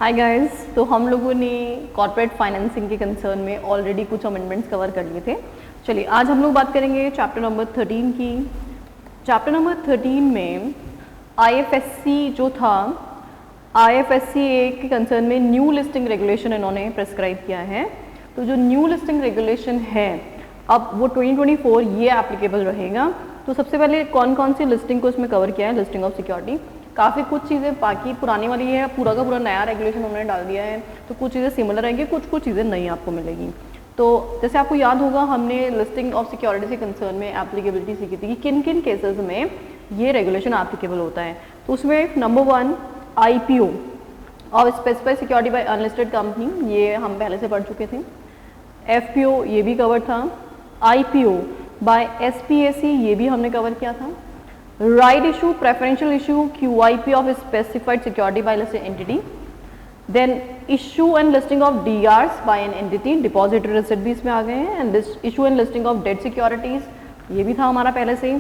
Hi guys, तो हम लोगों ने कॉर्पोरेट फाइनेंसिंग के कंसर्न में ऑलरेडी कुछ अमेंडमेंट्स कवर कर लिए थे। चलिए आज हम लोग बात करेंगे चैप्टर नंबर 13 की। चैप्टर नंबर 13 में आईएफएससी जो था, आईएफएससी के कंसर्न में न्यू लिस्टिंग रेगुलेशन इन्होंने प्रेस्क्राइब किया है। तो जो न्यू लिस्टिंग रेगुलेशन है अब वो 2024 ये एप्लीकेबल रहेगा। तो सबसे पहले कौन कौन सी लिस्टिंग को इसमें कवर किया है, लिस्टिंग ऑफ सिक्योरिटी, काफ़ी कुछ चीज़ें बाकी पुरानी वाली है, पूरा का पूरा नया रेगुलेशन उन्होंने डाल दिया है। तो कुछ चीज़ें सिमिलर रहेंगी, कुछ चीज़ें नई आपको मिलेगी। तो जैसे आपको याद होगा हमने लिस्टिंग ऑफ सिक्योरिटी के कंसर्न में एप्लीकेबिलिटी सीखी थी कि किन किन केसेस में ये रेगुलेशन एप्लीकेबल होता है। तो उसमें number 1 IPO of specified security bye unlisted company, ये हम पहले से पढ़ चुके थे। FPO ये भी कवर था। IPO बाय SPAC ये भी हमने कवर किया था। Right issue, preferential issue, QIP of specified security by listed entity, then issue and listing of DRs by an entity, depository receipt भी इसमें आ गए हैं, and issue and listing of debt securities ये भी था हमारा पहले से ही।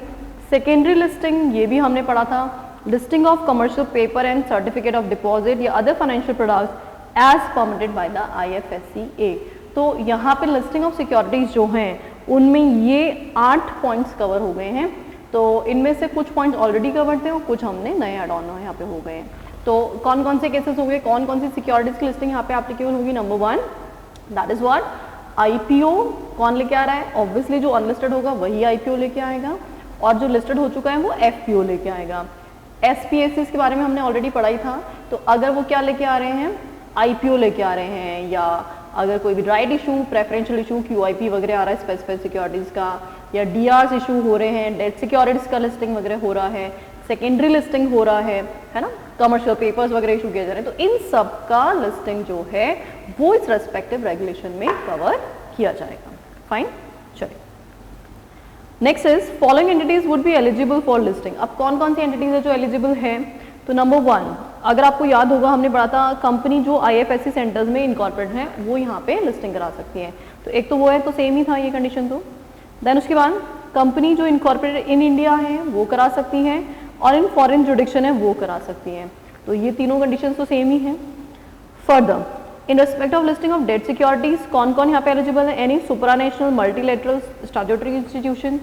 सेकेंडरी लिस्टिंग ये भी हमने पढ़ा था। Listing of commercial paper and certificate of deposit या other financial products as permitted by the IFSCA। तो यहाँ पे लिस्टिंग ऑफ सिक्योरिटीज जो हैं उनमें ये 8 पॉइंट्स कवर हो गए हैं। तो इनमें से कुछ पॉइंट्स ऑलरेडी कवर थे और कुछ हमने नए ऐड ऑन यहाँ पे हो गए हैं। तो कौन कौन से केसेस हो गए, कौन कौन सी सिक्योरिटीज की लिस्टिंग यहाँ पे एप्लीकेबल होगी। Number 1 that is what IPO कौन लेके आ रहा है, ऑब्वियसली जो अनलिस्टेड होगा वही IPO लेके आएगा, और जो लिस्टेड हो चुका है वो FPO लेके आएगा। SPAC के बारे में हमने ऑलरेडी पढ़ा ही था। तो अगर वो क्या लेके आ रहे हैं, IPO लेके आ रहे हैं, या अगर कोई भी right issue, preferential issue, QIP वगैरह आ रहा है स्पेसिफाइड सिक्योरिटीज का, या DRs इशू हो रहे हैं, डेट सिक्योरिटीज का लिस्टिंग वगैरह हो रहा है, सेकेंडरी लिस्टिंग हो रहा है ना, कमर्शियल पेपर्स वगैरह इशू किए जा रहे हैं, तो इन सब का लिस्टिंग जो है वो इस रेस्पेक्टिव रेगुलेशन में कवर किया जाएगा। फाइन, चलिए next is following entities would be eligible for listing. अब कौन कौन सी एंटिटीज है जो एलिजिबल है। तो नंबर 1 अगर आपको याद होगा हमने पढ़ा था कंपनी जो IFSC सेंटर्स में इनकॉर्पोरेट है वो यहाँ पे लिस्टिंग करा सकती है। तो एक तो वो है, तो सेम ही था ये कंडीशन। तो देन उसके बाद कंपनी जो इनकॉर्पोरेट इन इंडिया है वो करा सकती हैं, और इन फॉरेन जुडिक्शन है वो करा सकती हैं। तो ये तीनों कंडीशन तो सेम ही हैं। Further in respect of listing of debt securities कौन कौन यहाँ पे एलिजिबल है, any supranational multilateral statutory institution,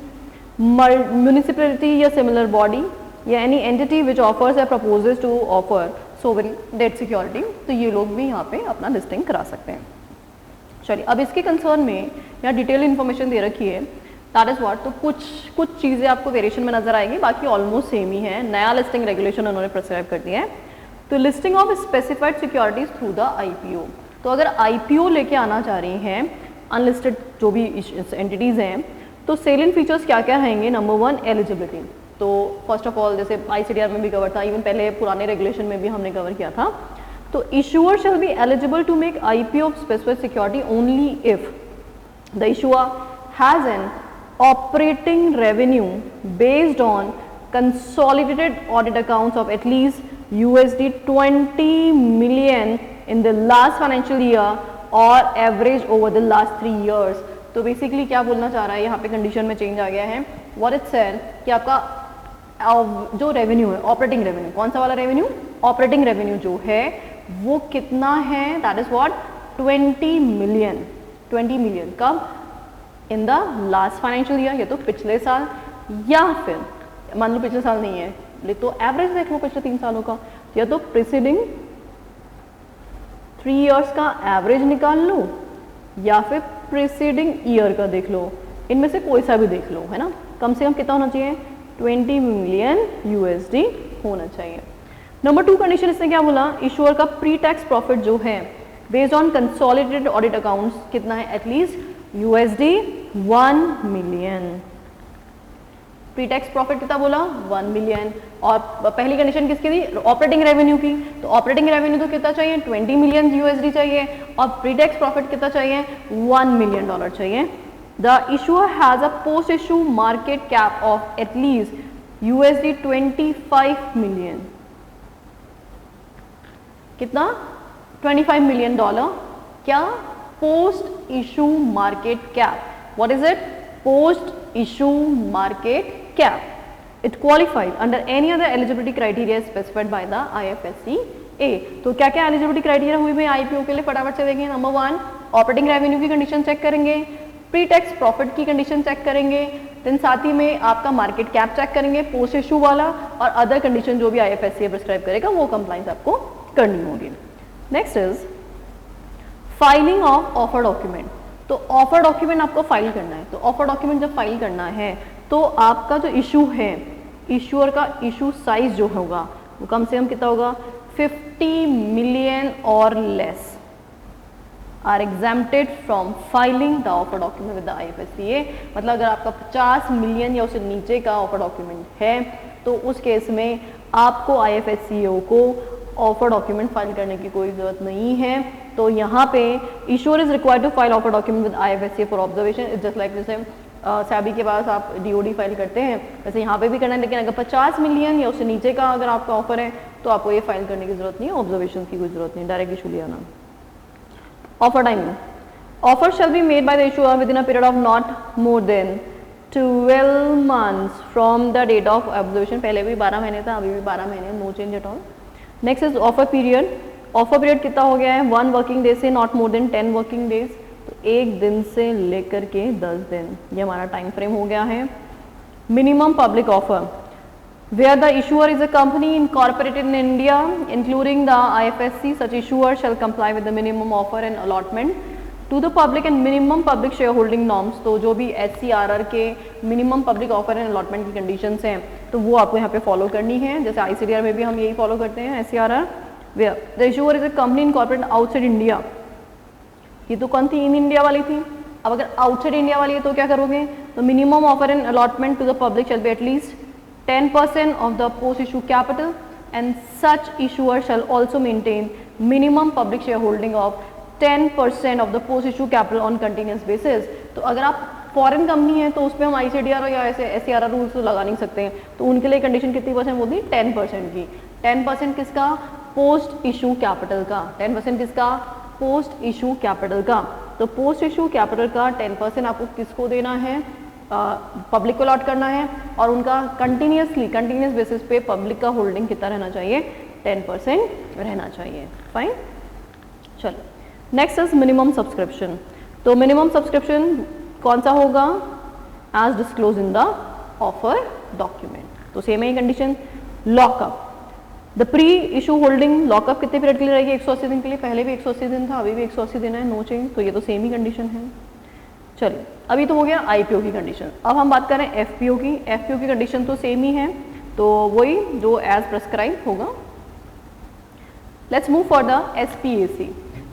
municipality या सिमिलर बॉडी, या एनी एंटिटी विच ऑफर्स या proposes to offer sovereign debt security, तो ये लोग भी यहाँ पे अपना लिस्टिंग करा सकते हैं। चलिए अब इसके कंसर्न में यहाँ डिटेल इन्फॉर्मेशन दे रखी है, दैट इज व्हाट। तो कुछ चीज़ें आपको वेरिएशन में नजर आएगी, बाकी ऑलमोस्ट सेम ही है। नया लिस्टिंग रेगुलेशन उन्होंने प्रिस्क्राइब कर दिया है। तो listing of specified securities through the IPO, तो अगर IPO लेके आना चाह रही हैं अनलिस्टेड जो भी एंटिटीज़ हैं, तो सेलिएंट फीचर्स क्या क्या रहेंगे। Number 1 eligibility. तो फर्स्ट ऑफ ऑल जैसे ICDR में भी कवर था, इवन पहले पुराने रेगुलेशन में भी हमने कवर किया था। तो issuer shall be eligible to make IPO of specified security only if the issuer has an operating revenue based on consolidated audit accounts of at least $20 million in the last financial year or average over the last 3 years। तो basically क्या बोलना चाह रहा है यहाँ पे, condition में change आ गया है। What it said कि आपका जो रेवेन्यू है, ऑपरेटिंग रेवेन्यू, कौन सा वाला रेवेन्यू, ऑपरेटिंग रेवेन्यू जो है वो कितना है, that is what 20 million. 20 million कब, in the last financial year, या तो पिछले साल, या फिर मान लो पिछले साल नहीं है तो एवरेज देख लो पिछले 3 सालों का, या तो प्रीसीडिंग 3 इयर्स का एवरेज निकाल लो, या फिर प्रीसीडिंग ईयर का देख लो, इनमें से कोई सा भी देख लो, है ना। कम से कम कितना होना चाहिए, 20 मिलियन USD होना चाहिए। नंबर 2 कंडीशन इसने क्या बोला, इशूअर का प्री टैक्स प्रॉफिट जो है based on consolidated audit accounts कितना है, at least $1 million. Pre tax profit कितना बोला, 1 मिलियन। और पहली कंडीशन किसकी थी, ऑपरेटिंग रेवेन्यू की। तो ऑपरेटिंग रेवेन्यू तो कितना चाहिए, 20 मिलियन USD चाहिए, और प्री टैक्स प्रॉफिट कितना चाहिए, $1 मिलियन चाहिए। The issuer has a post-issue market cap of at least $25 million। कितना, $25 मिलियन। क्या, post issue market cap. What is it? Post issue market cap. It qualified under any other eligibility criteria specified by the IFSCA। ए। तो क्या क्या eligibility criteria हुई भाई IPO के लिए, फटाफट से देखेंगे। नंबर 1 ऑपरेटिंग रेवेन्यू की कंडीशन चेक करेंगे, प्री टैक्स प्रॉफिट की कंडीशन चेक करेंगे, देन साथ ही में आपका मार्केट कैप चेक करेंगे पोस्ट इशू वाला, और अदर कंडीशन जो भी आईएफएससी प्रिस्क्राइब करेगा वो कंप्लाइंस आपको करनी होगी। Next is filing of offer document. तो ऑफर डॉक्यूमेंट आपको फाइल करना है। तो ऑफर डॉक्यूमेंट जब फाइल करना है तो आपका जो इशू है, इशूअर का इशू साइज जो होगा वो कम से कम कितना होगा, 50 मिलियन और less are exempted from filing the offer document with the IFSCA. मतलब अगर आपका 50 मिलियन या उससे नीचे का ऑफर डॉक्यूमेंट है तो उस केस में आपको आईएफएससीओ को ऑफर डॉक्यूमेंट फाइल करने की कोई जरूरत नहीं है। तो यहाँ पे issuer is required to file offer document with IFSCA for observation. It's just like जैसे सैबी के पास आप डीओडी फाइल करते हैं, वैसे यहाँ पे भी करना है। लेकिन अगर 50 मिलियन या उससे नीचे का अगर आपका ऑफर है तो आपको ये फाइल करने की जरूरत नहीं है, ऑब्जर्वेशन की कोई जरूरत नहीं, डायरेक्ट इशू ले आना। Offer timing, offer shall be made by the issuer within a period of not more than 12 months from the date of observation. पहले भी 12 महीने था, अभी भी 12 महीने, no change at all. Next is offer period. Offer period कितना हो गया है, 1 वर्किंग डे से not more than 10 working days. तो 1 दिन से लेकर के 10 दिन, ये हमारा टाइम फ्रेम हो गया है। Minimum public offer, where the issuer is a company incorporated in India including the IFSC, such issuer shall comply with the minimum offer and allotment to the public and minimum public shareholding norms। तो जो भी SCRR के minimum public offer and allotment की conditions हैं तो वो आपको यहाँ पे फॉलो करनी है। जैसे ICDR में भी हम यही फॉलो करते हैं, SCRR where the issuer is a company incorporated outside India। ये तो कौन थी, इन इंडिया वाली थी। अब अगर आउटसाइड इंडिया वाली है तो क्या करोगे, तो minimum offer and allotment to the public shall be at least 10% of the post issue capital and such issuer shall also maintain minimum public shareholding of 10% of the post issue capital on continuous basis। तो अगर आप foreign company है तो उस पर हम ICDR या ऐसे SCRR रूल्स तो लगा नहीं सकते हैं, तो उनके लिए कंडीशन कितनी परसेंट होती है, 10% की। 10% किसका, पोस्ट इशू कैपिटल का। 10% किसका, पोस्ट इशू कैपिटल का। तो पोस्ट इशू कैपिटल का 10% आपको किसको देना है, पब्लिक को अलॉट करना है, और उनका कंटिन्यूस बेसिस पे पब्लिक का होल्डिंग कितना रहना चाहिए, 10% रहना चाहिए। फाइन, चलो next is minimum subscription. Minimum मिनिमम सब्सक्रिप्शन कौन सा होगा, as disclose in the offer document. तो सेम है condition. Lockup, the pre issue holding lockup कितने पीरियड के लिए रहेगी, 180 दिन के लिए। पहले भी 180 दिन था, अभी भी 180 दिन है, नो चेंज। तो ये तो सेम ही कंडीशन है। चलिए अभी तो हो गया आईपीओ की कंडीशन। अब हम बात करें एफपीओ की। एफपीओ की कंडीशन तो सेम ही है, तो वही जो एज प्रेस्क्राइब होगा। Let's move for the SPAC.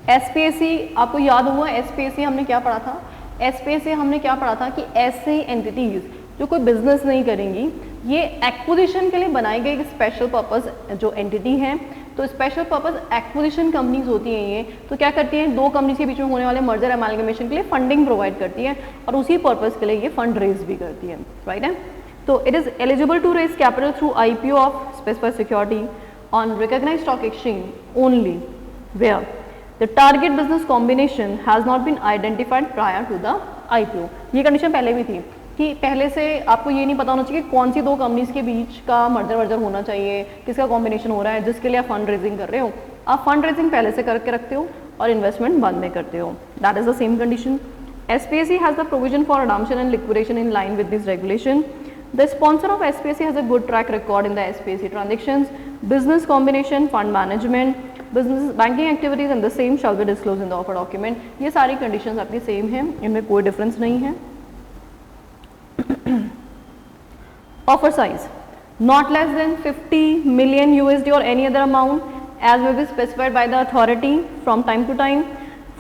SPAC आपको याद होगा, एसपीएसी हमने क्या पढ़ा था, एसपीएसी हमने क्या पढ़ा था कि ऐसे एंटिटीज जो कोई बिजनेस नहीं करेंगी, ये एक्विजिशन के लिए बनाई गई एक स्पेशल पर्पस जो एंटिटी है। तो स्पेशल पर्पस एक्विजिशन कंपनीज होती हैं ये, तो क्या करती हैं, दो कंपनीज के बीच में होने वाले मर्जर एमालगमेशन के लिए फंडिंग प्रोवाइड करती है, और उसी पर्पस के लिए ये फंड रेज भी करती है, राइट है। तो it is eligible to raise capital through IPO of specified security on recognised stock exchange only where the target business combination has not been identified prior to the IPO. ये condition पहले भी थी कि पहले से आपको ये नहीं पता होना चाहिए कि कौन सी दो कंपनीज के बीच का मर्जर होना चाहिए, किसका कॉम्बिनेशन हो रहा है, जिसके लिए आप फंड रेजिंग कर रहे हो। आप फंड रेजिंग पहले से करके रखते हो और इन्वेस्टमेंट बाद में करते हो, that is the same condition. SPSE has the provision for redemption and liquidation in line with this regulation. The sponsor of SPSE has a good track record in the SPSE transactions, business combination, fund management, business banking activities, and the same shall be disclosed in the offer document। ये सारी conditions आपकी same हैं, इनमें कोई difference नहीं है। Offer size not less than 50 million USD or any other amount as may be specified by the authority from time to time.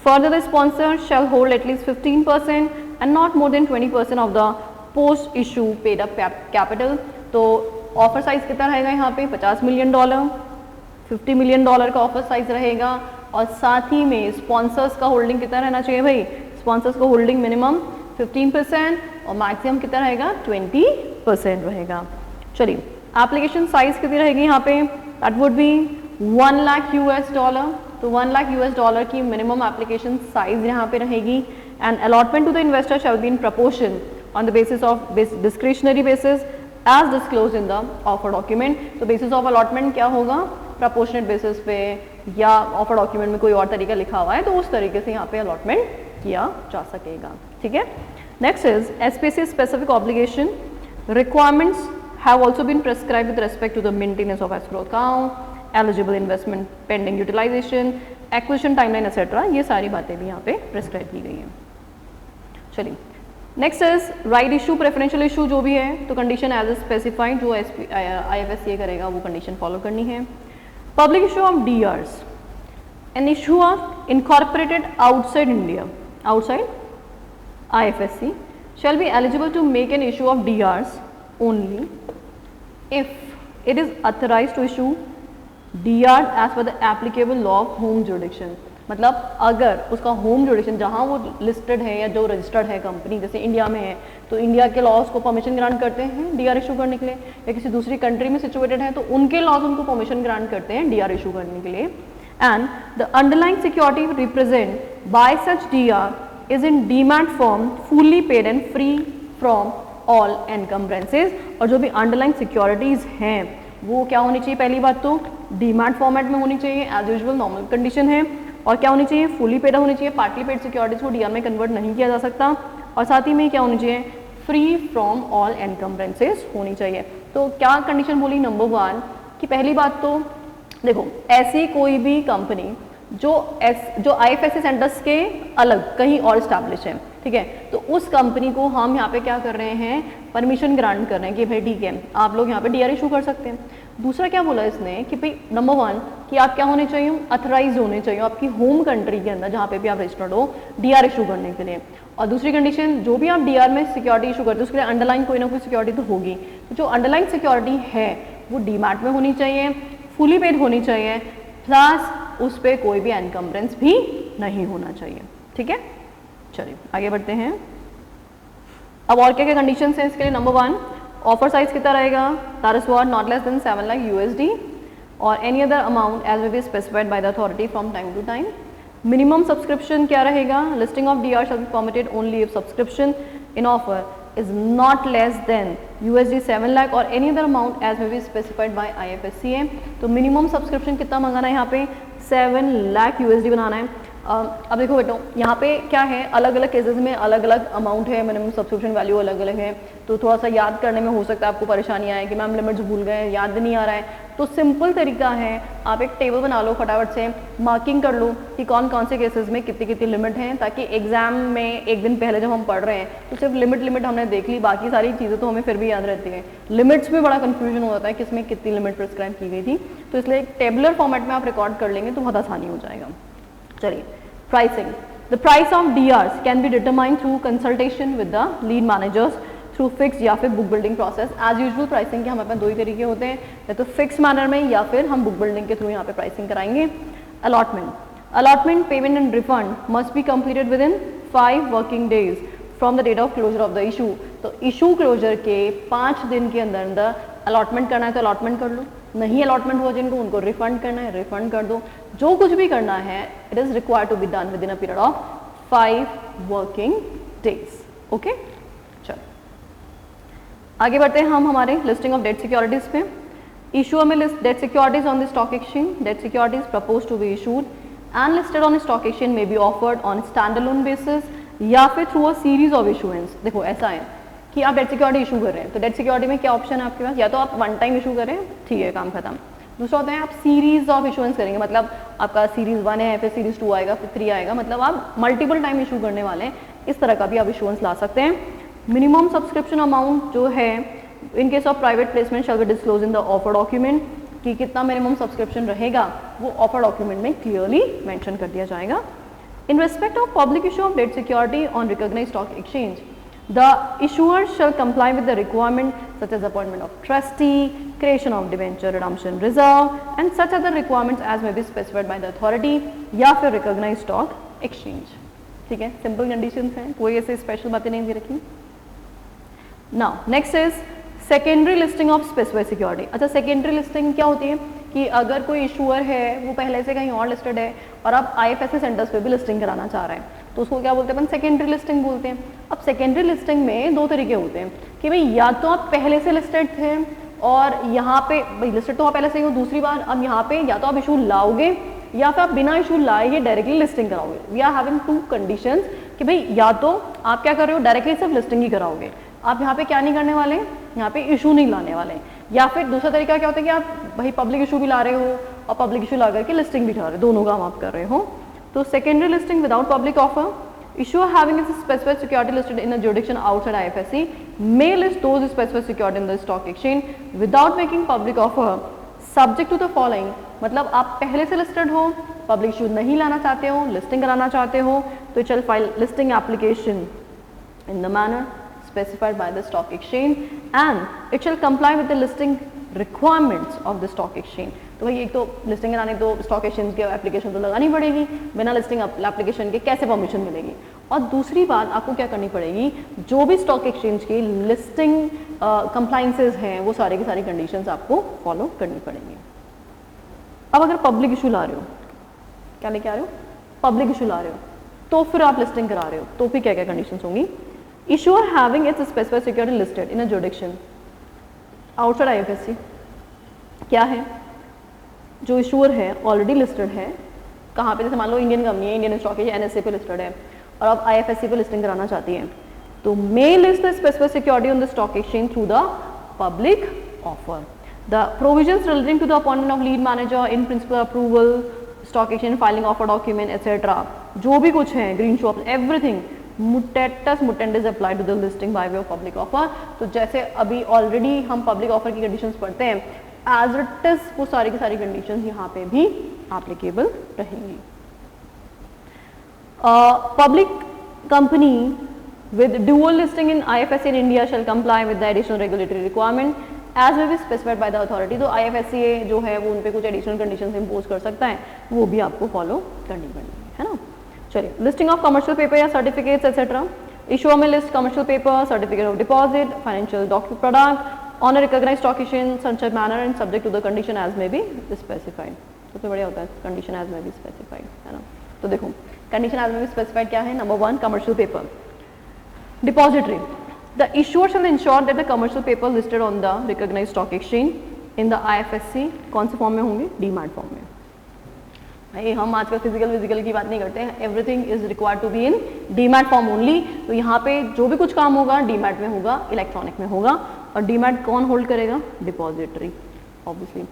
Further, the sponsor shall hold at least 15% and not more than 20% of the post issue paid up capital। तो offer size कितना रहेगा यहाँ पे, $50 million, $50 million का offer size रहेगा, और साथ ही में स्पॉन्सर्स का होल्डिंग कितना रहना चाहिए भाई, स्पॉन्सर्स का होल्डिंग मिनिमम 15% और मैक्सिमम कितना रहेगा, 20% रहेगा। चलिए एप्लीकेशन साइज कितनी रहेगी यहाँ पे, दैट वुड बी $1 लाख। तो $1 लाख की मिनिमम एप्लीकेशन साइज यहाँ पे रहेगी। And allotment to the investor shall be in proportion on the basis of discretionary basis as disclose in the offer document. तो बेसिस ऑफ अलॉटमेंट क्या होगा, प्रपोर्शनेट बेसिस पे या ऑफर डॉक्यूमेंट में कोई और तरीका लिखा हुआ है तो उस तरीके से यहाँ पे अलॉटमेंट किया जा सकेगा, ठीक है। Next is SPC specific obligation requirements have also been prescribed with respect to the maintenance of escrow account, eligible investment pending utilization, acquisition timeline etc. ये सारी बातें भी यहाँ पे prescribe की गई हैं। चलिए next is right issue preferential issue जो भी है तो कंडीशन एज ए स्पेसिफाइड जो IFSCA करेगा वो कंडीशन फॉलो करनी है। Public issue of DRs an issue of incorporated outside India outside IFSC shall be eligible to make an issue of DRs only if it is authorized to issue DRs as per the applicable law of home jurisdiction। मतलब अगर उसका home जुडिक्शन जहाँ वो listed है या जो registered है company, जैसे इंडिया में है तो इंडिया के लॉज को परमिशन ग्रांट करते हैं DR इशू करने के लिए, या किसी दूसरी कंट्री में सिचुएटेड है तो उनके लॉज उनको परमिशन ग्रांट करते हैं DR इशू करने के लिए। And the underlying security represent by such DR is in demat form fully paid and free from all encumbrances. और जो भी अंडरलाइंग सिक्योरिटीज हैं वो क्या होनी चाहिए, पहली बात तो डीमैट फॉर्मेट में होनी चाहिए एज यूजुअल नॉर्मल कंडीशन है, और क्या होनी चाहिए फुली पेड होनी चाहिए, पार्टली पेड सिक्योरिटीज को DR में कन्वर्ट नहीं किया जा सकता, और साथ ही में क्या होनी चाहिए फ्री फ्रॉम ऑल एनकम्ब्रेंसेस होनी चाहिए। तो क्या कंडीशन बोली, नंबर 1 कि पहली बात तो देखो ऐसी कोई भी कंपनी जो IFSC सेंटर्स के अलग कहीं और इस्टेब्लिश है, ठीक है, तो उस कंपनी को हम यहाँ पे क्या कर रहे हैं परमिशन ग्रांट कर रहे हैं कि भाई ठीक है आप लोग यहाँ पे DR इशू कर सकते हैं। दूसरा क्या बोला इसने कि भाई नंबर 1 कि आप क्या होने चाहिए अथराइज होने चाहिए आपकी होम कंट्री के अंदर जहाँ पे भी आप रजिस्टर्ड हो DR इशू करने के लिए। और दूसरी कंडीशन जो भी आप DR में सिक्योरिटी इशू करते हो उसके लिए अंडरलाइन कोई ना कोई सिक्योरिटी तो होगी, तो जो अंडरलाइन सिक्योरिटी है वो डीमैट में होनी चाहिए, फुली पेड होनी चाहिए, प्लस उस पर कोई भी एनकम्ब्रेंस भी नहीं होना चाहिए, ठीक है। चलिए आगे बढ़ते हैं। अब और क्या क्या कंडीशन है इसके लिए, नंबर 1 ऑफर साइज कितना रहेगा, that is what not less than 7 lakh USD और any other amount as may be specified by the authority from time to time. Minimum subscription क्या रहेगा, listing of DR shall be permitted only if subscription in offer is not less than USD 7 lakh और any other amount as may be specified by IFSCA। तो मिनिमम subscription कितना मंगाना है यहाँ पे 7 लाख USD बनाना है। अब देखो बेटो यहाँ पे क्या है अलग अलग केसेस में अलग अलग अमाउंट है, मिनिमम सब्सक्रिप्शन वैल्यू अलग अलग है, तो थोड़ा सा याद करने में हो सकता है आपको परेशानी आए कि मैम लिमिट्स भूल गए याद नहीं आ रहा है। तो सिंपल तरीका है आप एक टेबल बना लो फटाफट से, मार्किंग कर लो कि कौन कौन से केसेस में कितनी कितनी लिमिट है, ताकि एग्जाम में एक दिन पहले जब हम पढ़ रहे हैं तो सिर्फ लिमिट हमने देख ली, बाकी सारी चीज़ें तो हमें फिर भी याद रहती है। लिमिट्स में बड़ा कन्फ्यूजन हो जाता है किसमें कितनी लिमिट प्रिस्क्राइब की गई थी, तो इसलिए एक टेबुलर फॉर्मेट में आप रिकॉर्ड कर लेंगे तो बहुत आसानी हो जाएगा। चलिए pricing, the price of DRs can be determined through consultation with the lead managers through fix या फिर book building process. As usual pricing के हमारे पास दो ही तरीके होते हैं, या तो फिक्स मैनर में या फिर हम बुक बिल्डिंग के थ्रू यहाँ पे प्राइसिंग कराएंगे। Allotment payment and refund must be completed within 5 working days from the date of closure of the issue. तो इशू क्लोजर के 5 दिन के अंदर अंदर अलॉटमेंट करना है तो अलॉटमेंट कर लो, नहीं अलॉटमेंट हुआ जिनको उनको रिफंड करना है रिफंड कर दो, जो कुछ भी करना है it is required to be done within a period of 5 working days. Okay चलो आगे बढ़ते हैं हम हमारे लिस्टिंग ऑफ डेट सिक्योरिटीज पे। इशू में list debt securities on the stock exchange, debt securities propose to be issued and listed on stock exchange may be offered on stand alone basis या फिर through a series of issuance. देखो ऐसा है कि आप debt security issue कर रहे हैं तो डेट सिक्योरिटी में क्या ऑप्शन है आपके पास, या तो आप वन टाइम इशू करें ठीक है काम खत्म, दूसरा होता है आप सीरीज ऑफ इशूएंस करेंगे, मतलब आपका सीरीज 1 है फिर सीरीज 2 आएगा फिर 3 आएगा, मतलब आप मल्टीपल टाइम इशू करने वाले हैं, इस तरह का भी आप इशूएंस ला सकते हैं। मिनिमम सब्सक्रिप्शन अमाउंट जो है in case of private placement shall be disclose in the offer document, कि कितना मिनिमम सब्सक्रिप्शन रहेगा वो ऑफर डॉक्यूमेंट में क्लियरली मेंशन कर दिया जाएगा। In respect of public issue of debt security on recognised stock exchange, the issuer shall comply with the requirement such as appointment of trustee, creation of debenture redemption reserve and such other requirements as may be specified by the authority या फिर recognized stock exchange। ठीक है, simple conditions हैं, कोई ऐसे special बातें नहीं दे रखी। Now next is secondary listing of specified security. अच्छा सेकेंडरी लिस्टिंग क्या होती है कि अगर कोई इशूअर है वो पहले से कहीं और लिस्टेड है और आप IFSC सेंटर्स पे भी लिस्टिंग कराना चाह रहे हैं तो उसको क्या बोलते हैं अपन सेकेंडरी लिस्टिंग बोलते हैं। अब सेकेंडरी लिस्टिंग में दो तरीके होते हैं कि भाई या तो आप पहले से लिस्टेड थे और यहाँ पे भाई लिस्टेड तो आप पहले से ही हो, दूसरी बार अब यहाँ पे या तो आप इशू लाओगे या फिर आप बिना इशू लाए ही डायरेक्टली लिस्टिंग कराओगे। We are having two conditions कि भाई या तो आप क्या कर रहे हो डायरेक्टली सिर्फ लिस्टिंग ही कराओगे, आप यहाँ पे क्या नहीं करने वाले, यहाँ पे इशू नहीं लाने वाले, या फिर दूसरा तरीका क्या होता है कि आप भाई पब्लिक इशू भी ला रहे हो और पब्लिक इशू ला करके लिस्टिंग भी करा रहे हो, दोनों काम आप कर रहे हो। तो secondary listing without public offer, issuer having its specified security listed in a jurisdiction outside IFSC may list those specified security in the stock exchange without making public offer subject to the following। मतलब आप पहले से listed हो, public issue नहीं लाना चाहते हो, listing कराना चाहते हो, तो चल file listing application in the manner specified by the stock exchange and it shall comply with the listing requirements of the stock exchange। तो भाई एक तो लिस्टिंग कराने तो स्टॉक एक्सचेंज की एप्लीकेशन तो लगानी पड़ेगी, बिना लिस्टिंग एप्लीकेशन के कैसे परमिशन मिलेगी। और दूसरी बात आपको क्या करनी पड़ेगी, जो भी स्टॉक एक्सचेंज की लिस्टिंग कंप्लाइंसेस हैं वो सारी की सारी कंडीशंस आपको फॉलो करनी पड़ेंगी। अब अगर पब्लिक इशू ला रहे हो, क्या लेके आ रहे हो, पब्लिक इशू ला रहे हो, तो फिर आप लिस्टिंग करा रहे हो, तो फिर क्या क्या कंडीशंस होंगी। Issuer having its specified security listed in a jurisdiction outside IFSC, क्या है, जो इशूअर है ऑलरेडी लिस्टेड है, कहाँ पे, जैसे मान लो इंडियन कंपनी है, इंडियन स्टॉक एक्सचेंज एनएसए पे लिस्टेड है और अब आईएफएससी पे लिस्टिंग कराना चाहती है, तो may list the specific security on the stock exchange through the public offer. The provisions relating to the appointment of lead manager in principle approval, stock exchange filing offer document etcetera, जो भी कुछ है, green shoe, everything mutatis mutandis apply to the listing by way of public offer. तो जैसे अभी already हम public offer की conditions पढ़ते हैं, एज इट इज वो सारी की सारी कंडीशंस यहाँ पे भी एप्लीकेबल रहेंगी। Public company with dual listing in IFSC in India shall comply with the additional regulatory requirement as may be specified by the authority। तो IFSC जो है वो उन पे कुछ एडिशनल कंडीशंस इम्पोज कर सकता है, वो भी आपको फॉलो करनी पड़ेगी, है ना। चलिए, लिस्टिंग ऑफ कमर्शियल पेपर या सर्टिफिकेट्स एक्सेट्रा, इशूअर में list commercial paper, certificate of deposit, financial document product on a recognised stock exchange such a manner and subject to the condition as may be specified. सबसे बढ़िया होता है condition as may be specified, है ना। तो देखो condition as may be specified क्या है, number 1 commercial paper, depository, the issuer shall ensure that the commercial paper listed on the recognized stock exchange in the IFSC कौन से form में होंगे, डीमैट फॉर्म में। भाई हम आजकल फिजिकल की बात नहीं करते हैं, everything is required to be in demat form only. तो यहाँ पे जो भी कुछ काम होगा डीमैट में होगा, इलेक्ट्रॉनिक में होगा, और डीमैट कौन होल्ड करेगा, डिपॉजिटरी ऑब्वियसली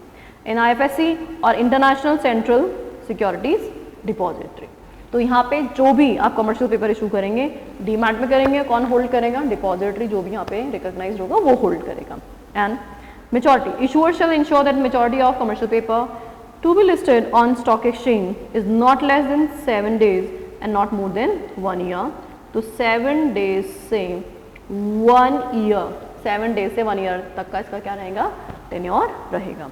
इन IFSC और इंटरनेशनल सेंट्रल सिक्योरिटीज डिपॉजिटरी। तो यहाँ पे जो भी आप कमर्शियल पेपर इशू करेंगे डीमैट में करेंगे, कौन होल्ड करेगा, डिपॉजिटरी, जो भी यहाँ पे रिकॉग्नाइज्ड होगा वो होल्ड करेगा। And maturity, issuer shall ensure that maturity of commercial paper to be listed on stock exchange is not less than 7 days and not more than 1 year। तो 7 days से 1 year, 7 days से 1 year तक का इसका क्या रहेगा, tenure रहेगा।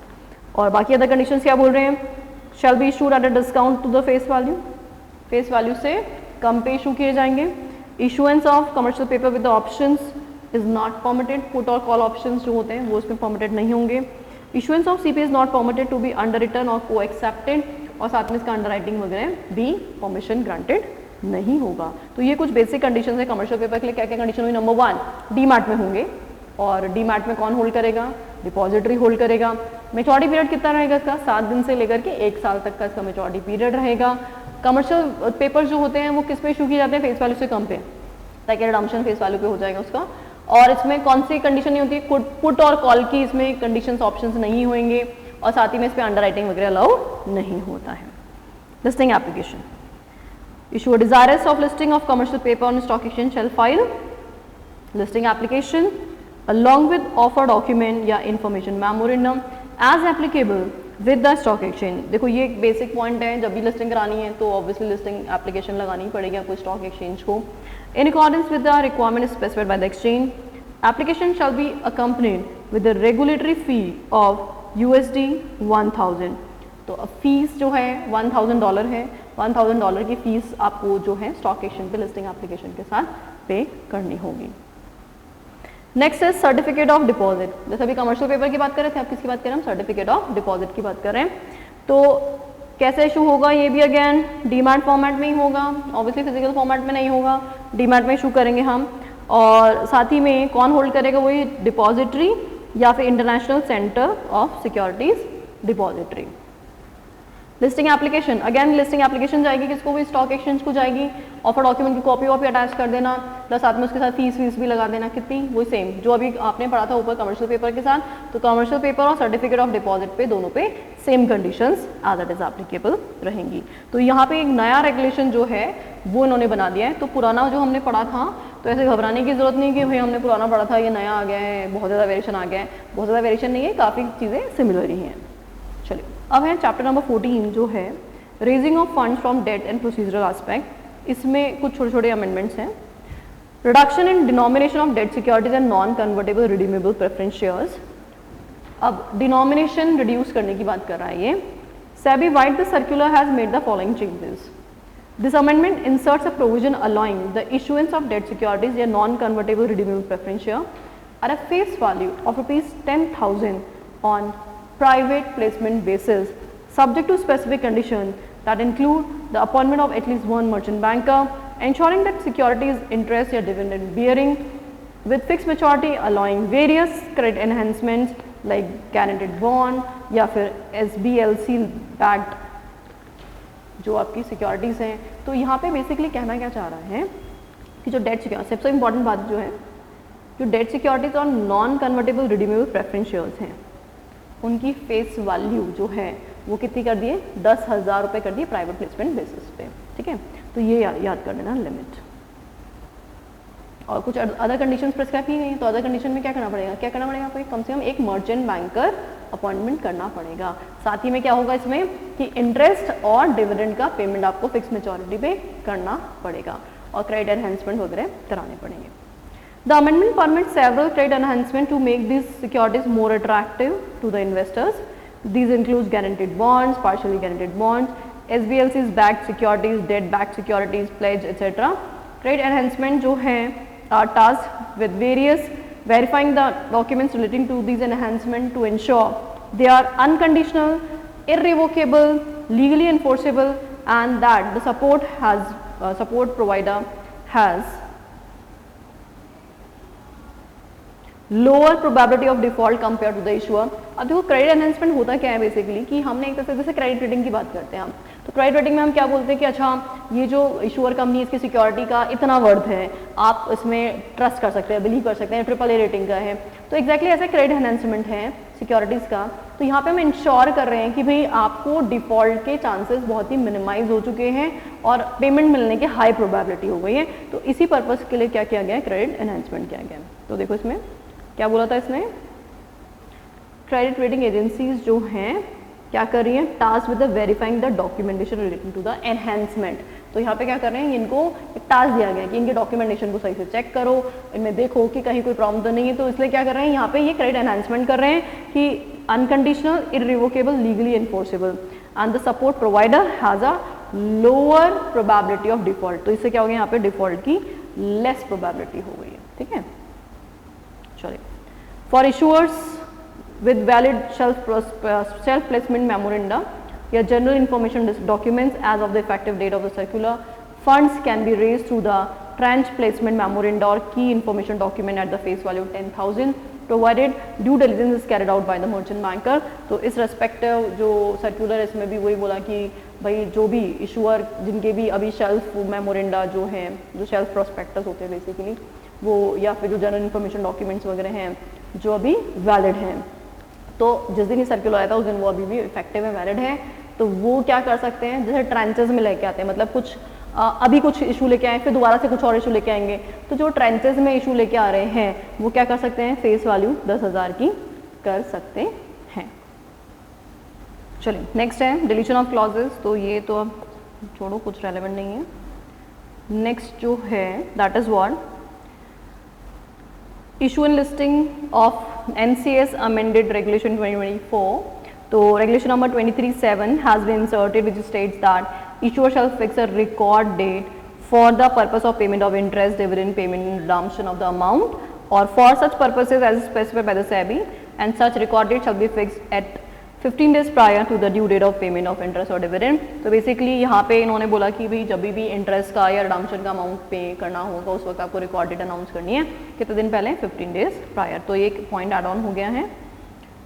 और बाकी अदर कंडीशंस क्या बोल रहे हैं, shall be issued at a discount to the face value, face value से कम पे इशू किए जाएंगे। Issuance of commercial paper with options is not permitted, put और कॉल ऑप्शंस जो होते हैं वो इसमें परमिटेड नहीं होंगे। Issuance of CP is not permitted to be underwritten और को एक्सेप्टेड, और साथ में इसका अंडर राइटिंग वगैरह भी परमिशन ग्रांटेड नहीं होगा। तो ये कुछ बेसिक कंडीशन है कमर्शियल पेपर के लिए। क्या क्या कंडीशन हुई, नंबर 1 डीमैट में होंगे, और डीमैट में कौन होल्ड करेगा, डिपॉजिटरी होल्ड करेगा। मेच्योरिटी पीरियड कितना रहेगा इसका, 7 दिन से लेकर के 1 साल तक का इसका मेच्योरिटी पीरियड रहेगा। कमर्शियल पेपर्स जो होते हैं वो किस पे इशू किए जाते हैं, फेस वैल्यू से कम पे, ताकि रिडम्पशन फेस वैल्यू पे हो जाएगा उसका। और इसमें कौन सी कंडीशन नहीं होती है, पुट और कॉल की इसमें कंडीशंस ऑप्शंस नहीं होंगे, और साथ ही में इस पर अंडर राइटिंग वगैरह अलाउ नहीं होता है। Listing application, issuer desirous of listing of commercial paper on stock exchange shall file listing application along with offer document या information memorandum as applicable with the stock exchange। देखो ये एक basic point है, जब भी लिस्टिंग करानी है तो ऑब्वियसली लिस्टिंग एप्लीकेशन लगानी पड़ेगी आपको स्टॉक एक्सचेंज को। In accordance with the requirement specified by the exchange, application shall be accompanied with the regulatory fee of USD 1000। तो अब फीस जो है $1000 है, $1000 की फीस आपको जो है स्टॉक एक्सचेंज पे लिस्टिंग एप्लीकेशन के साथ पे करनी होगी। नेक्स्ट है सर्टिफिकेट ऑफ डिपॉजिट। जैसे अभी कमर्शियल पेपर की बात कर रहे थे, आप किसकी बात कर रहे हैं, हम सर्टिफिकेट ऑफ डिपॉजिट की बात कर रहे हैं। तो कैसे इशू होगा, ये भी अगेन डीमैट फॉर्मेट में ही होगा, ऑब्वियसली फिजिकल फॉर्मेट में नहीं होगा, डीमैट में इशू करेंगे हम। और साथ ही में कौन होल्ड करेगा, वही डिपॉजिटरी या फिर international centre of securities depository. Listing application, again listing application जाएगी किसको भी, स्टॉक एक्सचेंज को जाएगी। ऑफर डॉक्यूमेंट की कॉपी वॉपी अटैच कर देना, प्लस साथ में उसके साथ फीस भी लगा देना। कितनी, वही सेम जो अभी आपने पढ़ा था ऊपर कमर्शियल पेपर के साथ। तो कमर्शियल पेपर और सर्टिफिकेट ऑफ डिपॉजिट पे दोनों पे same conditions as it is applicable रहेंगी। तो यहाँ पे एक नया रेगुलेशन जो है वो इन्होंने बना दिया है। तो पुराना जो हमने पढ़ा था तो ऐसे घबराने की जरूरत नहीं कि भाई हमने पुराना पढ़ा था ये नया आ गया है, बहुत ज़्यादा वेरिएशन आ गया है। बहुत ज़्यादा वेरिएशन नहीं है, काफ़ी चीज़ें सिमिलर ही हैं। चलिए अब है चैप्टर नंबर 14 जो है raising of fund from debt and procedural aspect. इसमें कुछ छोटे छोटे अमेंडमेंट्स हैं। Reduction in denomination of debt securities and non convertible redeemable preference shares. अब डिनोमिनेशन रिड्यूस करने की बात कर रहा है ये। SEBI vide the circular has made the following changes. This amendment inserts a provision allowing the issuance of debt securities या non-convertible redeemable preference share at a face value of rupees 10,000 on private placement basis, subject to specific conditions that include the appointment of at least one merchant banker, ensuring that securities interest या dividend bearing with fixed maturity, allowing various credit enhancements like guaranteed bond या फिर SBLC backed जो आपकी securities हैं। तो यहाँ पे basically कहना क्या चाह रहा है कि जो डेट सिक्योरिटी, सबसे इंपॉर्टेंट बात जो है, जो डेट सिक्योरिटीज और non convertible redeemable preference shares हैं उनकी फेस वैल्यू जो है वो कितनी कर दिए, 10,000 रुपये कर दिए प्राइवेट प्लेसमेंट बेसिस पे। ठीक है, तो ये याद कर लेना लिमिट। और कुछ अदर कंडीशंस प्रिस्क्राइब की गई हैं। तो अदर कंडीशन में क्या करना पड़ेगा, आपको कम से कम एक मर्चेंट बैंकर अपॉइंटमेंट करना पड़ेगा। साथ ही में क्या होगा इसमें कि इंटरेस्ट और डिविडेंड का पेमेंट आपको फिक्स मैच्योरिटी पे करना पड़ेगा और क्रेडिट एनहांसमेंट वगैरह कराने पड़ेंगे। The amendment permit several credit enhancement to make this securities more attractive to the investors. These includes guaranteed bonds, partially guaranteed bonds, SBLCs backed securities, debt backed securities, pledge etc. Credit enhancement जो है are tasked with various verifying the documents relating to these enhancement to ensure they are unconditional, irrevocable, legally enforceable, and that the support provider has lower probability of default compare to the issuer. अब देखो credit enhancement होता क्या है basically कि हमने एक तरह से जैसे क्रेडिट रेटिंग की बात करते हैं हम, तो क्रेडिट रेटिंग में हम क्या बोलते हैं कि अच्छा ये जो इशूअर कंपनी इसकी सिक्योरिटी का इतना वर्थ है, आप इसमें ट्रस्ट कर सकते हैं, बिलीव कर सकते हैं, AAA रेटिंग का है। तो एक्जैक्टली ऐसा क्रेडिट एनहांसमेंट है सिक्योरिटीज़ का। तो यहाँ पे हम इंश्योर कर रहे हैं कि भाई आपको डिफॉल्ट के चांसेस बहुत ही मिनिमाइज हो चुके हैं और पेमेंट मिलने की हाई प्रोबेबिलिटी हो गई है। तो इसी पर्पज़ के लिए क्या किया गया है, क्रेडिट एनहांसमेंट किया गया है। तो देखो इसमें क्या बोला था इसने, क्रेडिट रेटिंग एजेंसीज जो हैं क्या कर रही हैं, task with the verifying the documentation relating to the enhancement. तो यहाँ पे क्या कर रहे हैं, इनको एक टास्क दिया गया है कि इनके डॉक्यूमेंटेशन को सही से चेक करो, इनमें देखो कि कहीं कोई प्रॉब्लम तो नहीं है। तो इसलिए क्या कर रहे हैं यहाँ पे ये क्रेडिट एनहांसमेंट कर रहे हैं कि unconditional, irrevocable, legally enforceable and the support provider has a lower probability of default. तो इससे क्या हो गया, यहाँ पे डिफॉल्ट की लेस प्रोबेबिलिटी हो गई है। ठीक है, चलिए for issuers with valid self placement memoranda या general information documents as of the effective date of the circular, funds can be raised through the tranche placement memoranda or key information document at the face value of 10,000 provided due diligence is carried out by the merchant banker। तो इस respective जो circular इसमें भी वही बोला कि भाई जो भी इशूअर जिनके भी अभी शेल्फ मेमोरेंडा जो हैं, जो शेल्फ प्रोस्पेक्टस होते हैं बेसिकली वो, या फिर जो जनरल इन्फॉर्मेशन डॉक्यूमेंट्स वगैरह हैं जो अभी वैलिड हैं, तो जिस दिन ये सर्कुलर आया था उस दिन वो अभी भी इफेक्टिव है, वैलिड है। तो वो क्या कर सकते हैं, जैसे ट्रांचेस में लेके आते हैं, मतलब कुछ अभी कुछ इशू लेके आए फिर दोबारा से कुछ और इशू लेके आएंगे। तो जो ट्रांचेस में इशू लेके आ रहे हैं वो क्या कर सकते हैं, फेस वैल्यू 10,000 की कर सकते हैं। चलिए नेक्स्ट है डिलीशन ऑफ क्लॉजेस। तो ये तो अब छोड़ो, कुछ रेलेवेंट नहीं है। नेक्स्ट जो है that is what issue and listing of NCS amended regulation 2024। तो regulation number 23(7) has been inserted which states that issuer shall fix a record date for the purpose of payment of interest, dividend payment and redemption of the amount or for such purposes as specified by the SEBI, and such record date shall be fixed at 15 days prior to the due date of payment of interest और dividend. तो basically यहाँ पे इन्होंने बोला कि भाई जब भी इंटरेस्ट का या रिडम्पशन का अमाउंट पे करना होगा उस वक्त आपको रिकॉर्ड डेट अनाउंस करनी है, कितने दिन पहले, 15 डेज प्रायर। तो ये एक पॉइंट एड ऑन हो गया है।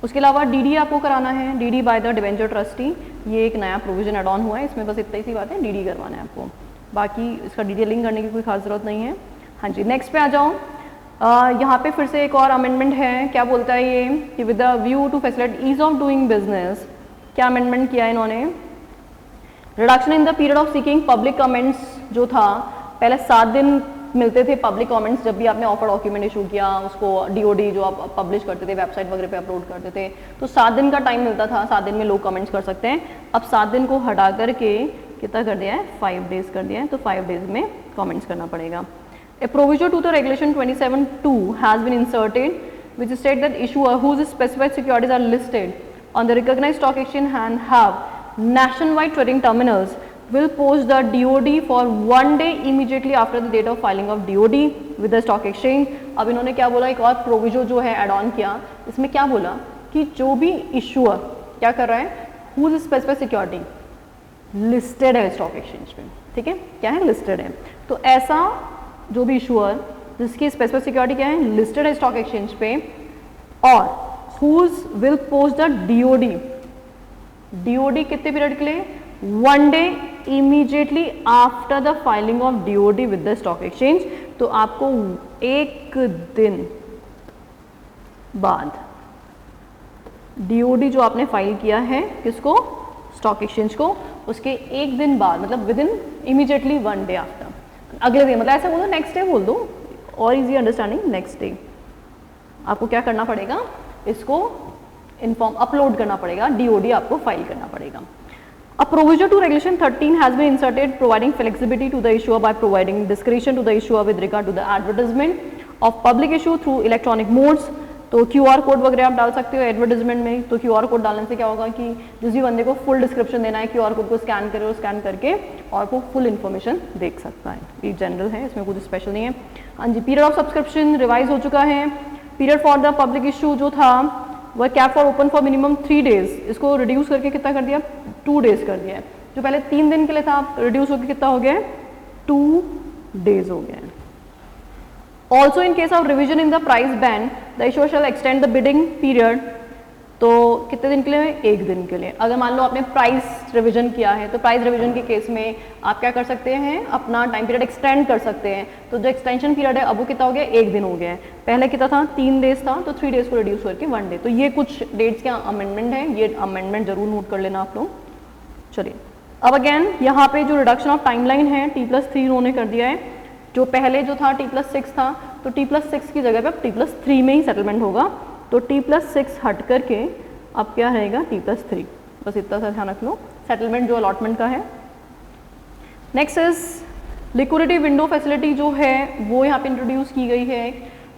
उसके अलावा डीडी आपको कराना है, DD by the debenture trustee, ये एक नया प्रोविजन एड ऑन हुआ है, इसमें बस इतना ही सी बात है, डीडी करवाना है आपको, बाकी इसका डिटेलिंग करने की कोई खास जरूरत नहीं है। हाँ जी, नेक्स्ट पे आ जाओ। यहाँ पे फिर से एक और अमेंडमेंट है, क्या बोलता है ये कि with the view to facilitate ease of doing business, क्या अमेंडमेंट किया है इन्होंने, reduction in the period of seeking public comments जो था, पहले 7 दिन मिलते थे पब्लिक कमेंट्स जब भी आपने ऑफर डॉक्यूमेंट इशू किया, उसको डीओडी जो आप पब्लिश करते थे वेबसाइट वगैरह पे अपलोड करते थे, तो 7 दिन का टाइम मिलता था, 7 दिन में लोग कमेंट्स कर सकते हैं। अब 7 दिन को हटा करके कितना कर दिया है, 5 डेज कर दिया है, तो 5 डेज में कमेंट्स करना पड़ेगा। A provision to the regulation 27(2) has been inserted which states that issuer whose specified securities are listed on the recognized stock exchange and have nationwide trading terminals will post the DOD for 1 day immediately after the date of filing of DOD with the stock exchange। अब इन्होंने क्या बोला, एक और provision जो है add on किया, इसमें क्या बोला कि जो भी इशूअर क्या कर रहा है, whose specified security लिस्टेड है स्टॉक एक्सचेंज पे, ठीक है, क्या है, लिस्टेड है, तो ऐसा जो भी इशूअर जिसकी स्पेसिफिक सिक्योरिटी क्या है, लिस्टेड है स्टॉक एक्सचेंज पे, और whose will post the DOD, DOD कितने पीरियड के लिए, 1 day immediately after the filing of DOD with the stock exchange. तो आपको 1 दिन बाद डीओडी जो आपने फाइल किया है किसको, स्टॉक एक्सचेंज को, उसके 1 दिन बाद, मतलब with in immediately 1 day after, अगले दिन, मतलब ऐसा बोलो नेक्स्ट डे बोल दो, और इजी अंडरस्टैंडिंग, नेक्स्ट डे आपको क्या करना पड़ेगा, इसको इन्फॉर्म अपलोड करना पड़ेगा, डीओडी आपको फाइल करना पड़ेगा। A provision to regulation 13 has been inserted providing flexibility to the issuer by providing discretion to the issuer with regard to the advertisement of public issue through electronic modes। तो QR code वगैरह आप डाल सकते हो advertisement में, तो QR code डालने से क्या होगा कि जिस भी बंदे को फुल डिस्क्रिप्शन देना है, QR कोड को स्कैन करे और स्कैन करके और वो फुल इन्फॉर्मेशन देख सकता है। ये जनरल है, इसमें कुछ स्पेशल नहीं है। हाँ जी, पीरियड ऑफ सब्सक्रिप्शन रिवाइज हो चुका है। Period for the public issue जो था वह cap for open for minimum 3 days, इसको रिड्यूस करके कितना कर दिया, 2 डेज कर दिया है। जो पहले 3 दिन के लिए था रिड्यूस होकर कितना हो गया, 2 डेज हो गया है। Also in case of revision in the price band, the issuer shall extend the bidding period। तो कितने दिन के लिए, 1 दिन के लिए। अगर मान लो आपने प्राइस रिवीजन किया है, तो प्राइस रिवीजन के केस में आप क्या कर सकते हैं, अपना टाइम पीरियड एक्सटेंड कर सकते हैं। तो जो एक्सटेंशन पीरियड है अब वो कितना हो गया, 1 दिन हो गया है, पहले कितना था, 3 डेज था, तो 3 डेज को रिड्यूस करके 1 डे। तो ये कुछ डेट्स के अमेंडमेंट है, ये अमेंडमेंट जरूर नोट कर लेना आप लोग। चलिए अब अगेन यहाँ पे जो रिडक्शन ऑफ टाइमलाइन है, T+3 इन्होंने कर दिया है। जो पहले जो था T+6 था, तो T+6 की जगह पे अब T+3 में ही सेटलमेंट होगा। तो T+6 हट करके अब क्या रहेगा, T+3, बस इतना सा ध्यान रख लो, सेटलमेंट जो अलॉटमेंट का है। Next is liquidity window facility जो है वो यहाँ पे इंट्रोड्यूस की गई है।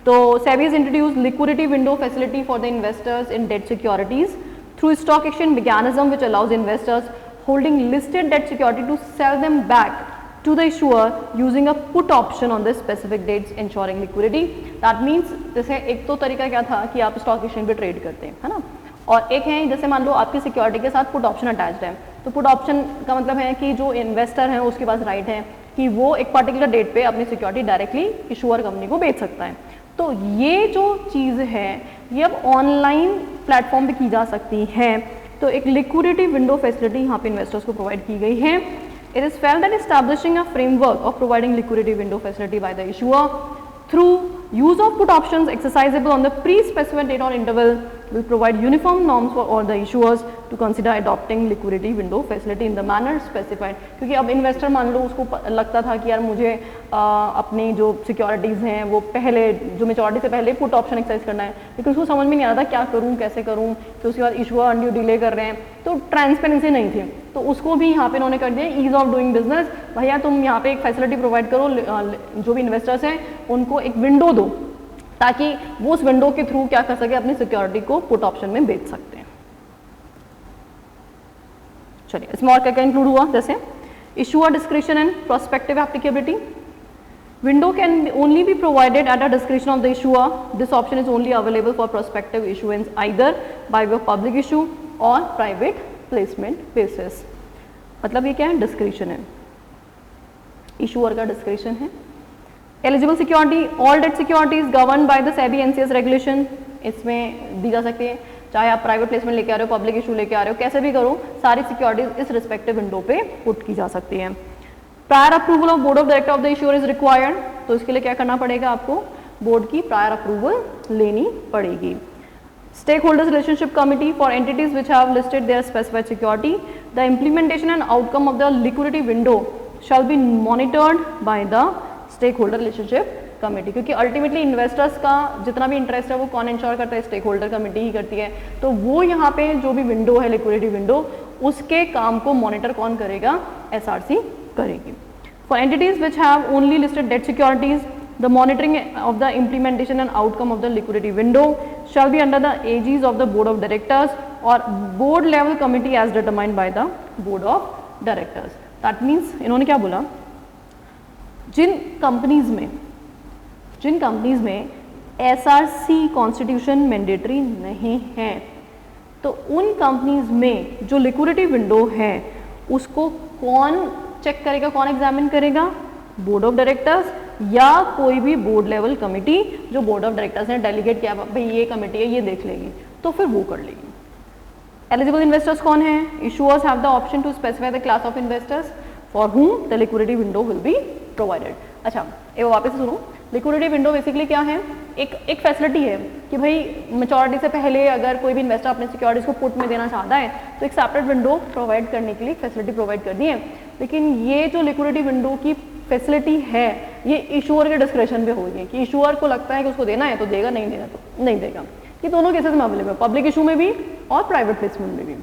तो SEBI has introduce liquidity window facility for the investors in debt securities through stock exchange mechanism which allows investors holding listed debt security to sell them back to the issuer using a put option on the specific dates ensuring liquidity। That means जैसे एक तो तरीका क्या था कि आप stock exchange पे trade करते हैं, है ना, और एक है जैसे मान लो आपकी सिक्योरिटी के साथ पुट ऑप्शन अटैच्ड है। तो पुट ऑप्शन का मतलब है कि जो इन्वेस्टर है उसके पास राइट है कि वो एक पर्टिकुलर डेट पे अपनी सिक्योरिटी डायरेक्टली इशूअर कंपनी को बेच सकता है। तो ये जो चीज़ है ये अब ऑनलाइन प्लेटफॉर्म पे की जा सकती है। तो एक लिक्विडिटी विंडो फैसिलिटी यहाँ पे इन्वेस्टर्स को प्रोवाइड की गई है। It is felt that establishing a framework of providing liquidity window facility bye the issuer through use of put options exercisable on the pre-specified date or interval will provide uniform norms for all the issuers to consider adopting liquidity window facility in the manner specified। क्योंकि अब investor मान लो उसको लगता था कि यार मुझे अपनी जो सिक्योरिटीज़ हैं वो पहले जो मेच्योरिटी से पहले पुट ऑप्शन एक्सरसाइज करना है, लेकिन उसको समझ में नहीं आ रहा था क्या करूँ कैसे करूँ, तो उसके बाद इशूअर अनड्यू डिले कर रहे हैं, तो ट्रांसपेरेंसी नहीं थी। तो उसको भी यहाँ पे इन्होंने कर दिया ईज ऑफ डूइंग बिजनेस, भैया तुम यहाँ पे एक फैसिलिटी प्रोवाइड करो, जो भी इन्वेस्टर्स हैं उनको एक विंडो दो ताकि वो उस विंडो के थ्रू क्या कर सके, अपनी सिक्योरिटी को पुट ऑप्शन में बेच सकते हैं। चलिए इसमें और क्या क्या इंक्लूड हुआ, जैसे issuer description and prospective applicability. Window can only be provided at a description of the issuer. This option is only available for prospective issuance either bye way of public issue और private placement basis. मतलब ये क्या है, discretion है, issuer का discretion है। Eligible security, all debt securities govern by the SEBI NCS regulation, इसमें दी जा सकती है, चाहे आप प्राइवेट प्लेसमेंट लेके आ रहे हो, पब्लिक इशू लेके आ रहे हो, कैसे भी करो, सारी सिक्योरिटीज इस रिस्पेक्टिव विंडो पे पुट की जा सकती हैं। Prior approval of board of director of the issuer is required, तो इसके लिए क्या करना पड़ेगा आपको, बोर्ड की प्रायर अप्रूवल लेनी पड़ेगी। Stakeholders relationship committee for entities which have listed their specified security, the implementation and outcome of the liquidity window shall be monitored by the stakeholder relationship committee, क्योंकि अल्टीमेटली इन्वेस्टर्स का जितना भी interest है वो कौन ensure करता है, stake holder committee ही करती है। तो वो यहाँ पे जो भी विंडो है लिक्विडिटी विंडो, उसके काम को मॉनिटर कौन करेगा, एसआरसी करेगी। For entities which have only listed debt securities, the monitoring of the implementation and outcome of the liquidity window shall be under the aegis of the board of directors or board level committee as determined by the board of directors. That means इन्होंने क्या बोला, जिन companies में SRC constitution mandatory नहीं है, तो उन companies में जो लिक्विडिटी विंडो है उसको कौन चेक करेगा, कौन एग्जामिन करेगा, बोर्ड ऑफ डायरेक्टर्स या कोई भी बोर्ड लेवल कमेटी जो बोर्ड ऑफ डायरेक्टर्स ने डेलीगेट किया, भाई ये कमेटी है ये देख लेगी, तो फिर वो कर लेगी। एलिजिबल इन्वेस्टर्स कौन है, issuers have the option to specify the class of investors for whom the liquidity window will be provided. अच्छा, ये वापस से सुनो, लिक्विडिटी विंडो बेसिकली क्या है, एक फैसिलिटी है कि भाई मैच्योरिटी से पहले अगर कोई भी इन्वेस्टर अपने सिक्योरिटीज को पुट में देना चाहता है तो एक सेपरेट विंडो प्रोवाइड करने के लिए फैसिलिटी प्रोवाइड कर दी है। लेकिन ये जो लिक्विडिटी विंडो की फैसिलिटी है ये इशूअर के डिस्क्रिप्शन पे होगी कि इशूअर को लगता है कि उसको देना है तो देगा, नहीं देना तो नहीं देगा। ये दोनों केसेस में अवेलेबल है, पब्लिक इशू में भी और प्राइवेट प्लेसमेंट में भी।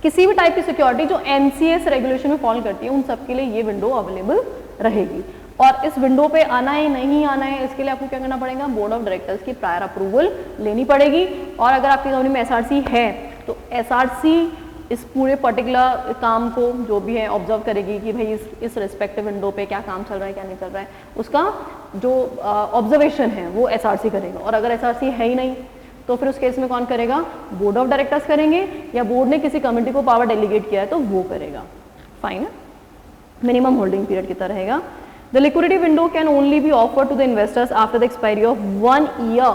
किसी भी टाइप की सिक्योरिटी जो एनसीएस रेगुलेशन में फॉलो करती है उन सब के लिए ये विंडो अवेलेबल रहेगी। और इस विंडो पे आना है नहीं आना है, इसके लिए आपको क्या करना पड़ेगा, बोर्ड ऑफ डायरेक्टर्स की प्रायर अप्रूवल लेनी पड़ेगी। और अगर आपकी कंपनी में एसआरसी है तो एसआरसी इस पूरे पर्टिकुलर काम को जो भी है ऑब्जर्व करेगी कि भाई इस रिस्पेक्टिव विंडो पे क्या काम चल रहा है क्या नहीं चल रहा है, उसका जो ऑब्जर्वेशन है वो एसआरसी करेगा। और अगर एसआरसी है ही नहीं तो फिर उस केस में कौन करेगा, बोर्ड ऑफ डायरेक्टर्स करेंगे या बोर्ड ने किसी कमेटी को पावर डेलीगेट किया है तो वो करेगा। फाइन है, मिनिमम होल्डिंग पीरियड कितना रहेगा। The liquidity window can only be offered to the investors after the expiry of 1 year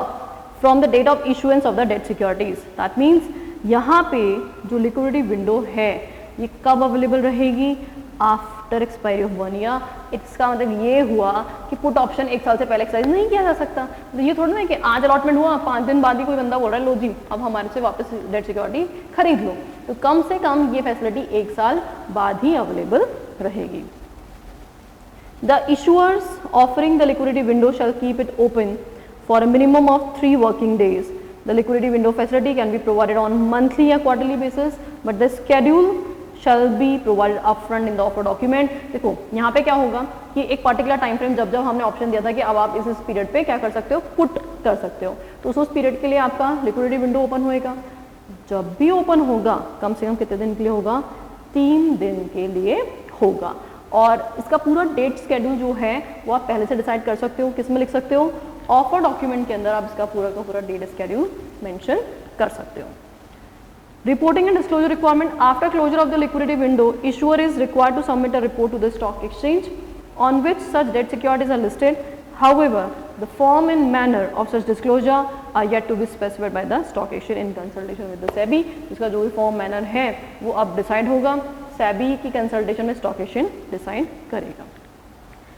from the date of issuance of the debt securities. That means यहाँ पे जो लिक्विडिटी विंडो है ये कब available रहेगी, after expiry of 1 year. इसका मतलब ये हुआ कि पुट ऑप्शन 1 साल से पहले एक्सरसाइज नहीं किया जा सकता। तो ये थोड़ा ना कि आज अलॉटमेंट हुआ 5 दिन बाद ही कोई बंदा बोल रहा है लो जी अब हमारे से वापस डेट सिक्योरिटी खरीद लो, तो कम से कम ये फैसिलिटी 1 साल बाद ही अवेलेबल रहेगी। The issuers offering the liquidity window shall keep it open for a minimum of 3 working days. The liquidity window facility can be provided on monthly or quarterly basis, but the schedule shall be provided upfront in the offer document. देखो यहाँ पे क्या होगा कि एक particular time frame जब हमने option दिया था कि अब आप इस पीरियड पे क्या कर सकते हो, पुट कर सकते हो, तो उस पीरियड के लिए आपका लिक्विडिटी विंडो ओपन होएगा। जब भी ओपन होगा कम से कम कितने दिन के लिए होगा, 3 दिन के लिए होगा। और इसका पूरा डेट स्केड्यूल जो है वो आप पहले से डिसाइड कर सकते हो, किस में लिख सकते हो, ऑफर डॉक्यूमेंट के अंदर आप इसका पूरा का पूरा डेट स्केड्यूल मेंशन कर सकते हो। Reporting and disclosure requirement after closure of the liquidity window, issuer is required to submit a report to the stock exchange on which such debt securities are listed. However the form and manner of such disclosure are yet to be specified by the stock exchange in consultation with the SEBI. इसका जो भी form manner है वो अब decide होगा, सेबी की consultation में stock exchange decide करेगा।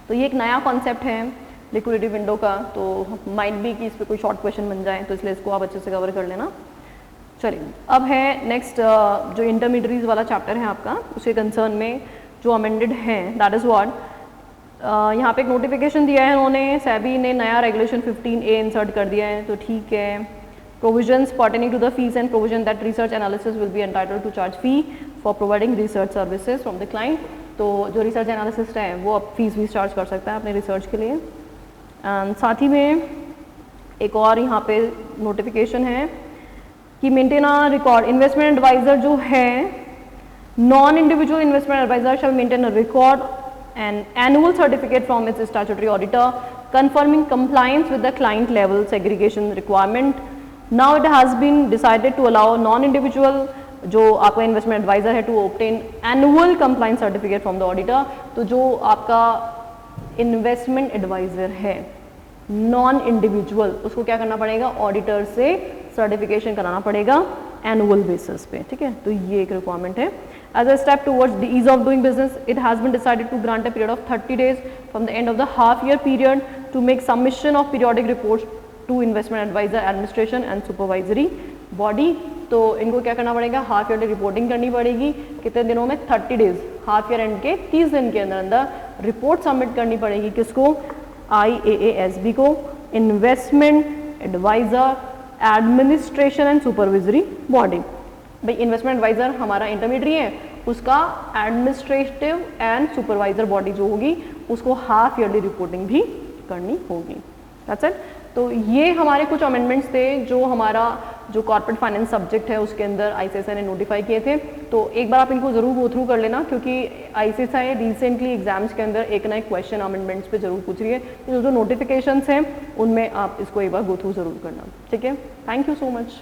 तो ये एक नया कॉन्सेप्ट है लिक्विडिटी विंडो का, तो माइट भी कि इस पर कोई शॉर्ट क्वेश्चन बन जाए, तो इसलिए इसको आप अच्छे से कवर कर लेना। चलिए अब है नेक्स्ट जो इंटरमीडिएटरीज वाला चैप्टर है आपका, उसके कंसर्न में जो अमेंडेड है दैट इज व्हाट, यहाँ पे एक नोटिफिकेशन दिया है उन्होंने, सेबी ने नया रेगुलेशन 15A इंसर्ट कर दिया है, तो ठीक है। Provisions pertaining to the fees and provision that research analysis will be entitled to charge fee for providing research services from the client. तो जो रिसर्च एनालिसिस्ट है वो अब फीस भी चार्ज कर सकता है अपने रिसर्च के लिए। एंड साथ ही में एक और यहाँ पे नोटिफिकेशन है कि maintain a record, investment adviser जो है, non individual investment adviser shall maintain a record and annual certificate from its statutory auditor confirming compliance with the client level segregation requirement now it has been decided to allow non individual जो आपका investment adviser है to obtain annual compliance certificate from the auditor. तो जो आपका investment adviser है non individual, उसको क्या करना पड़ेगा, ऑडिटर से सर्टिफिकेशन कराना पड़ेगा एनुअल बेसिस पे, ठीक है। तो ये एक रिक्वायरमेंट है। As a step towards the ease of doing business, it has been decided to grant a period of 30 days from the end of the half-year period to make submission of periodic reports to investment advisor, administration and supervisory body। तो इनको क्या करना पड़ेगा, half yearly reporting करनी पड़ेगी। कितने दिनों में, 30 डेज, हाफ ईयर एंड के 30 दिन के अंदर अंदर रिपोर्ट सबमिट करनी पड़ेगी। किसको, IAASB को, investment adviser, administration and supervisory body. भाई इन्वेस्टमेंट एडवाइजर हमारा इंटरमीडिएट है, उसका एडमिनिस्ट्रेटिव एंड सुपरवाइजर बॉडी जो होगी उसको हाफ ईयरली रिपोर्टिंग भी करनी होगी। That's it. तो ये हमारे कुछ अमेंडमेंट्स थे जो हमारा जो कॉर्पोरेट फाइनेंस सब्जेक्ट है उसके अंदर ICSI ने नोटिफाई किए थे। तो एक बार आप इनको ज़रूर गो थ्रू कर लेना, क्योंकि ICSI रिसेंटली एग्जाम्स के अंदर एक ना एक क्वेश्चन अमेंडमेंट्स पे जरूर पूछ रही है। तो जो नोटिफिकेशंस हैं उनमें आप इसको एक बार गो थ्रू ज़रूर करना, ठीक है। Thank you so much.